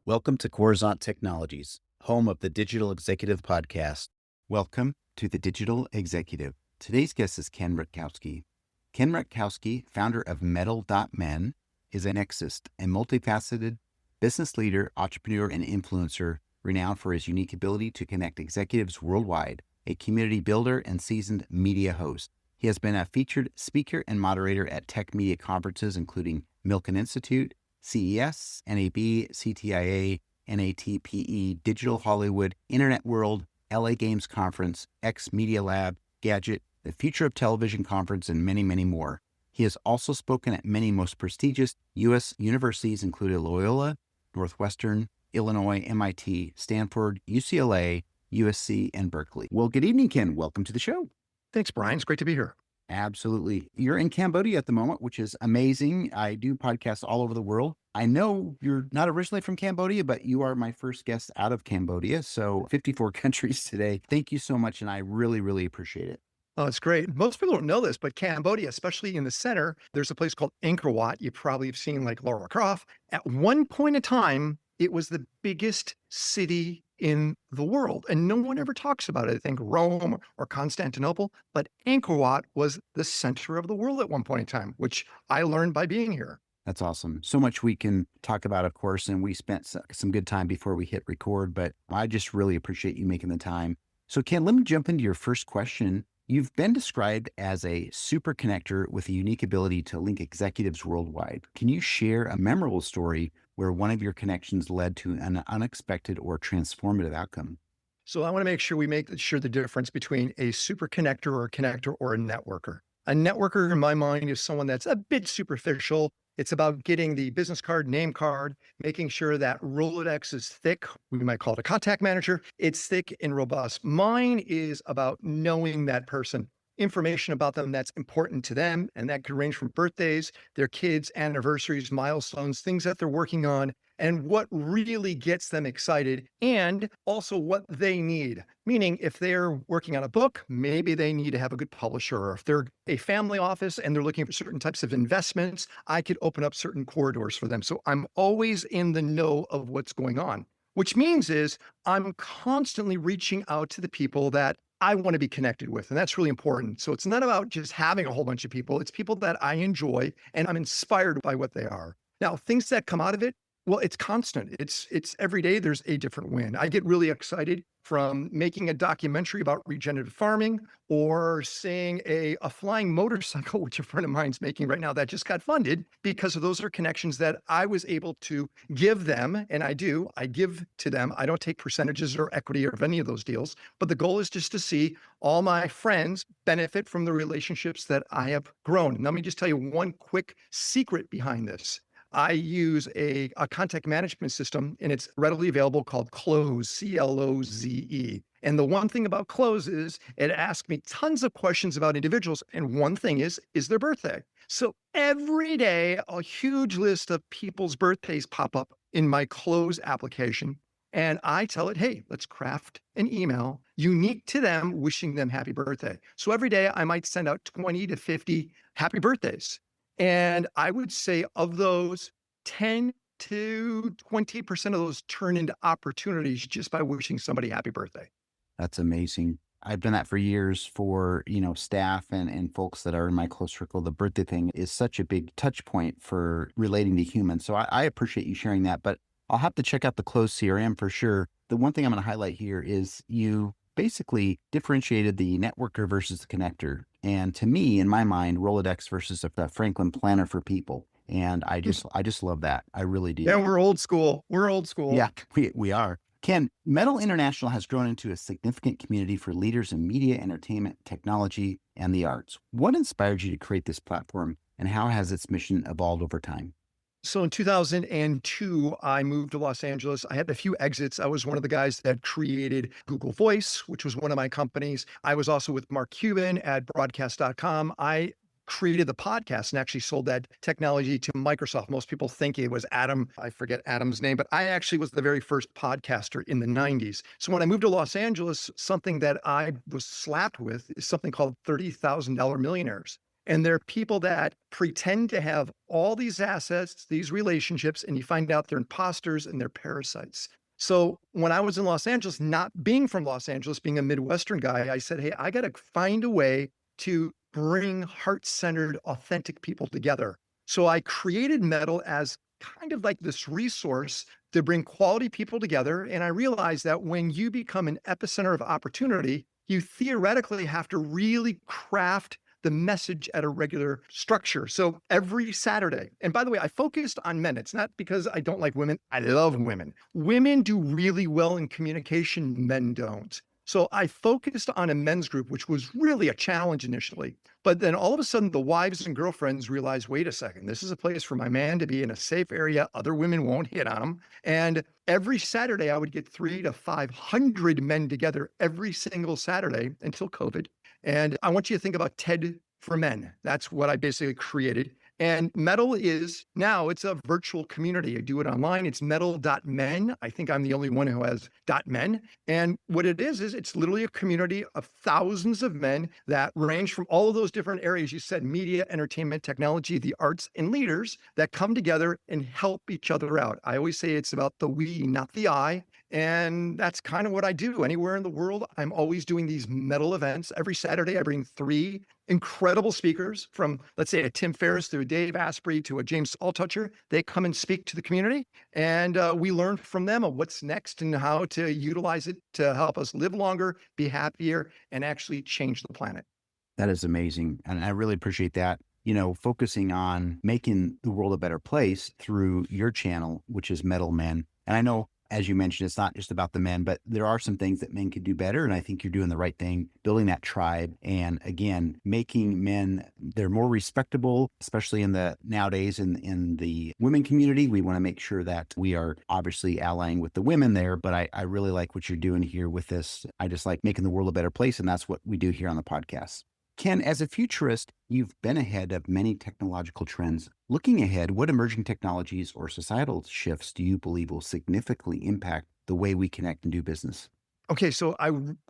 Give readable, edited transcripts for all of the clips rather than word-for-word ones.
Welcome to Coruzant Technologies, home of the Digital Executive Podcast. Welcome to the Digital Executive. Today's guest is Ken Rutkowski. Ken Rutkowski, founder of Metal.Men, is a nexus, a multifaceted business leader, entrepreneur, and influencer renowned for his unique ability to connect executives worldwide, a community builder and seasoned media host. He has been a featured speaker and moderator at tech media conferences, including Milken Institute, CES, NAB, CTIA, NATPE, Digital Hollywood, Internet World, LA Games Conference, X Media Lab, Gadget, the Future of Television Conference, and many, many more. He has also spoken at many most prestigious U.S. universities, including Loyola, Northwestern, Illinois, MIT, Stanford, UCLA, USC, and Berkeley. Well, good evening, Ken. Welcome to the show. Thanks, Brian. It's great to be here. Absolutely. You're in Cambodia at the moment, which is amazing. I do podcasts all over the world. I know you're not originally from Cambodia, but you are my first guest out of Cambodia. So 54 countries today. Thank you so much. And I really, really appreciate it. Oh, it's great. Most people don't know this, but Cambodia, especially in the center, there's a place called Angkor Wat. You probably have seen like Lara Croft. At one point in time, it was the biggest city in the world. And no one ever talks about it. I think Rome or Constantinople, but Angkor Wat was the center of the world at one point in time, which I learned by being here. That's awesome. So much we can talk about, of course, and we spent some good time before we hit record, but I just really appreciate you making the time. So Ken, let me jump into your first question. You've been described as a super connector with a unique ability to link executives worldwide. Can you share a memorable story where one of your connections led to an unexpected or transformative outcome? So I want to make sure we make sure the difference between a super connector or a networker. A networker, in my mind, is someone that's a bit superficial. It's about getting the business card, name card, making sure that Rolodex is thick. We might call it a contact manager. It's thick and robust. Mine is about knowing that person, information about them that's important to them. And that could range from birthdays, their kids, anniversaries, milestones, things that they're working on, and what really gets them excited, and also what they need. Meaning, if they're working on a book, maybe they need to have a good publisher. Or if they're a family office and they're looking for certain types of investments, I could open up certain corridors for them. So I'm always in the know of what's going on, which means is I'm constantly reaching out to the people that I want to be connected with. And that's really important. So it's not about just having a whole bunch of people. It's people that I enjoy and I'm inspired by what they are. Now, things that come out of it, well, it's constant. It's every day there's a different win. I get really excited from making a documentary about regenerative farming or seeing a flying motorcycle, which a friend of mine's making right now that just got funded, because of those are connections that I was able to give them. And I give to them. I don't take percentages or equity of any of those deals, but the goal is just to see all my friends benefit from the relationships that I have grown. And let me just tell you one quick secret behind this. I use a contact management system, and it's readily available, called Cloze, Cloze. And the one thing about Cloze is it asks me tons of questions about individuals. And one thing is their birthday. So every day, a huge list of people's birthdays pop up in my Cloze application. And I tell it, hey, let's craft an email unique to them, wishing them happy birthday. So every day I might send out 20 to 50 happy birthdays. And I would say of those, 10 to 20% of those turn into opportunities just by wishing somebody happy birthday. That's amazing. I've done that for years for, staff and folks that are in my close circle. The birthday thing is such a big touch point for relating to humans. So I appreciate you sharing that, but I'll have to check out the Cloze CRM for sure. The one thing I'm going to highlight here is you basically differentiated the networker versus the connector. And to me, in my mind, Rolodex versus a Franklin planner for people. And I just love that. I really do. Yeah, we're old school. Yeah, we are. Ken, Metal International has grown into a significant community for leaders in media, entertainment, technology, and the arts. What inspired you to create this platform, and how has its mission evolved over time? So in 2002, I moved to Los Angeles. I had a few exits. I was one of the guys that created Google Voice, which was one of my companies. I was also with Mark Cuban at broadcast.com. I created the podcast and actually sold that technology to Microsoft. Most people think it was Adam. I forget Adam's name, but I actually was the very first podcaster in the 90s. So when I moved to Los Angeles, something that I was slapped with is something called $30,000 millionaires. And they're people that pretend to have all these assets, these relationships, and you find out they're imposters and they're parasites. So when I was in Los Angeles, not being from Los Angeles, being a Midwestern guy, I said, hey, I got to find a way to bring heart centered, authentic people together. So I created Metal as kind of like this resource to bring quality people together. And I realized that when you become an epicenter of opportunity, you theoretically have to really craft the message at a regular structure. So every Saturday, and by the way, I focused on men. It's not because I don't like women. I love women. Women do really well in communication, men don't. So I focused on a men's group, which was really a challenge initially. But then all of a sudden, the wives and girlfriends realized, wait a second, this is a place for my man to be in a safe area. Other women won't hit on him. And every Saturday, I would get 300 to 500 men together every single Saturday until COVID. And I want you to think about TED for Men. That's what I basically created. And Metal is now it's a virtual community. I do it online. It's Metal.Men. I think I'm the only one who has .men. And what it is it's literally a community of thousands of men that range from all of those different areas. You said media, entertainment, technology, the arts, and leaders that come together and help each other out. I always say it's about the we, not the I. And that's kind of what I do anywhere in the world. I'm always doing these Metal events. Every Saturday, I bring 3 incredible speakers from, let's say, a Tim Ferriss to a Dave Asprey to a James Altucher. They come and speak to the community, and we learn from them of what's next and how to utilize it to help us live longer, be happier, and actually change the planet. That is amazing. And I really appreciate that. Focusing on making the world a better place through your channel, which is Metal.Men. And I know, as you mentioned, it's not just about the men, but there are some things that men could do better. And I think you're doing the right thing, building that tribe. And again, making men, they're more respectable, especially in the nowadays in the women community. We want to make sure that we are obviously allying with the women there. But I really like what you're doing here with this. I just like making the world a better place. And that's what we do here on the podcast. Ken, as a futurist, you've been ahead of many technological trends. Looking ahead, what emerging technologies or societal shifts do you believe will significantly impact the way we connect and do business? Okay, so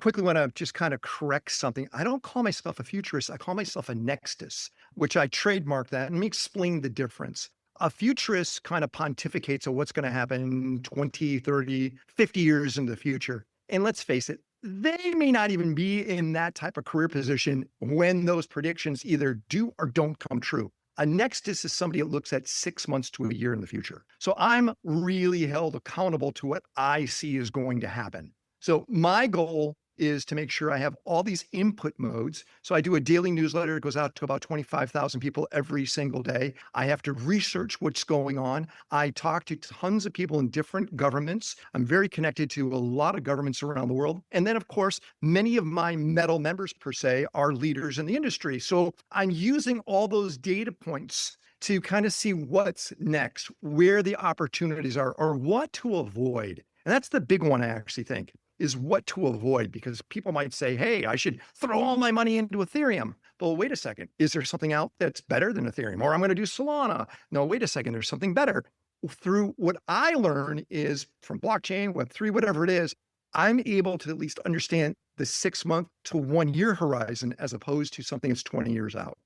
quickly want to just kind of correct something. I don't call myself a futurist. I call myself a nextus, which I trademarked that. And let me explain the difference. A futurist kind of pontificates on what's going to happen 20, 30, 50 years in the future. And let's face it, they may not even be in that type of career position when those predictions either do or don't come true. A nexus is somebody that looks at 6 months to a year in the future. So I'm really held accountable to what I see is going to happen. So my goal is to make sure I have all these input modes. So I do a daily newsletter. It goes out to about 25,000 people every single day. I have to research what's going on. I talk to tons of people in different governments. I'm very connected to a lot of governments around the world. And then, of course, many of my Metal members, per se, are leaders in the industry. So I'm using all those data points to kind of see what's next, where the opportunities are, or what to avoid. And that's the big one, I actually think, is what to avoid, because people might say, hey, I should throw all my money into Ethereum. But wait a second, is there something out that's better than Ethereum? Or I'm going to do Solana. No, wait a second, there's something better. Through what I learn is from blockchain, Web3, whatever it is, I'm able to at least understand the 6 month to 1 year horizon as opposed to something that's 20 years out.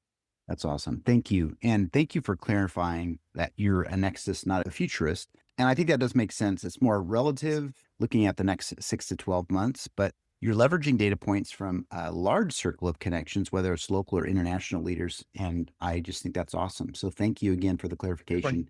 That's awesome. Thank you. And thank you for clarifying that you're a nexus, not a futurist. And I think that does make sense. It's more relative, looking at the next 6 to 12 months, but you're leveraging data points from a large circle of connections, whether it's local or international leaders. And I just think that's awesome. So thank you again for the clarification.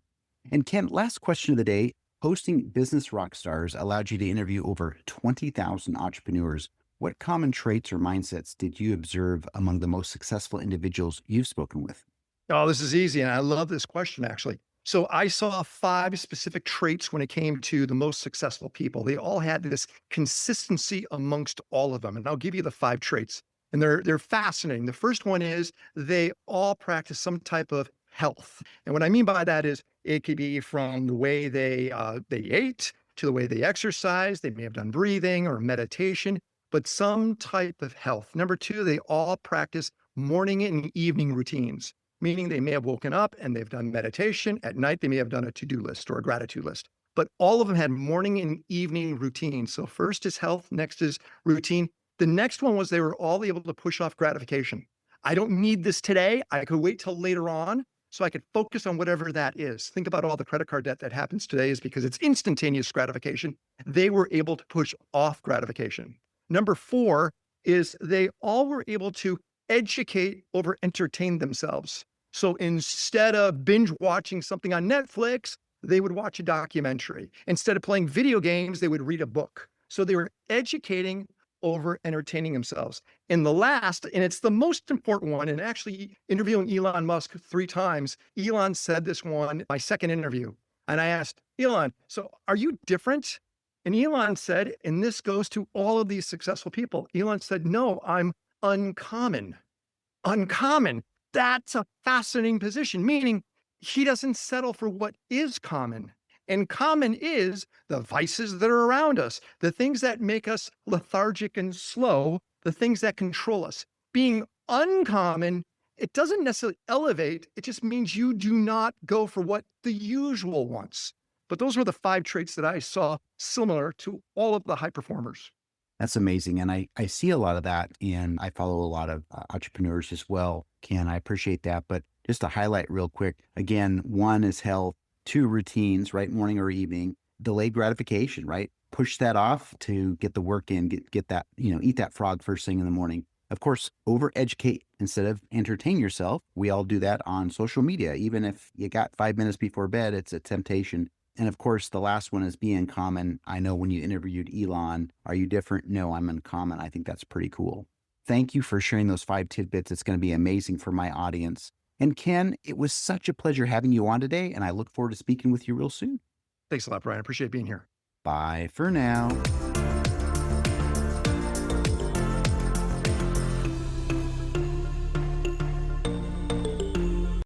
And Ken, last question of the day. Hosting Business Rockstars allowed you to interview over 20,000 entrepreneurs. What common traits or mindsets did you observe among the most successful individuals you've spoken with? Oh, this is easy. And I love this question, actually. So I saw 5 specific traits when it came to the most successful people. They all had this consistency amongst all of them. And I'll give you the 5 traits. And they're fascinating. The first one is they all practice some type of health. And what I mean by that is it could be from the way they ate to the way they exercise. They may have done breathing or meditation, but some type of health. Number 2, they all practice morning and evening routines, meaning they may have woken up and they've done meditation. At night, they may have done a to-do list or a gratitude list. But all of them had morning and evening routines. So first is health, next is routine. The next one was they were all able to push off gratification. I don't need this today. I could wait till later on so I could focus on whatever that is. Think about all the credit card debt that happens today is because it's instantaneous gratification. They were able to push off gratification. Number four is they all were able to educate over entertain themselves. So instead of binge watching something on Netflix, they would watch a documentary. Instead of playing video games, they would read a book. So they were educating over entertaining themselves. And the last, and it's the most important one, and actually interviewing Elon Musk 3 times, Elon said this one, my second interview. And I asked, Elon, so are you different? And Elon said, and this goes to all of these successful people, Elon said, no, I'm uncommon. Uncommon. That's a fascinating position, meaning he doesn't settle for what is common. And common is the vices that are around us, the things that make us lethargic and slow, the things that control us. Being uncommon, it doesn't necessarily elevate, it just means you do not go for what the usual wants. But those were the 5 traits that I saw similar to all of the high performers. That's amazing. And I see a lot of that, and I follow a lot of entrepreneurs as well. Ken, I appreciate that. But just to highlight real quick, again, 1 is health, 2 routines, right? Morning or evening, delayed gratification, right? Push that off to get the work in, get that, eat that frog first thing in the morning. Of course, over educate instead of entertain yourself. We all do that on social media. Even if you got 5 minutes before bed, it's a temptation. And of course, the last one is be uncommon. I know when you interviewed Elon, are you different? No, I'm uncommon. I think that's pretty cool. Thank you for sharing those 5 tidbits. It's going to be amazing for my audience. And Ken, it was such a pleasure having you on today, and I look forward to speaking with you real soon. Thanks a lot, Brian. I appreciate being here. Bye for now.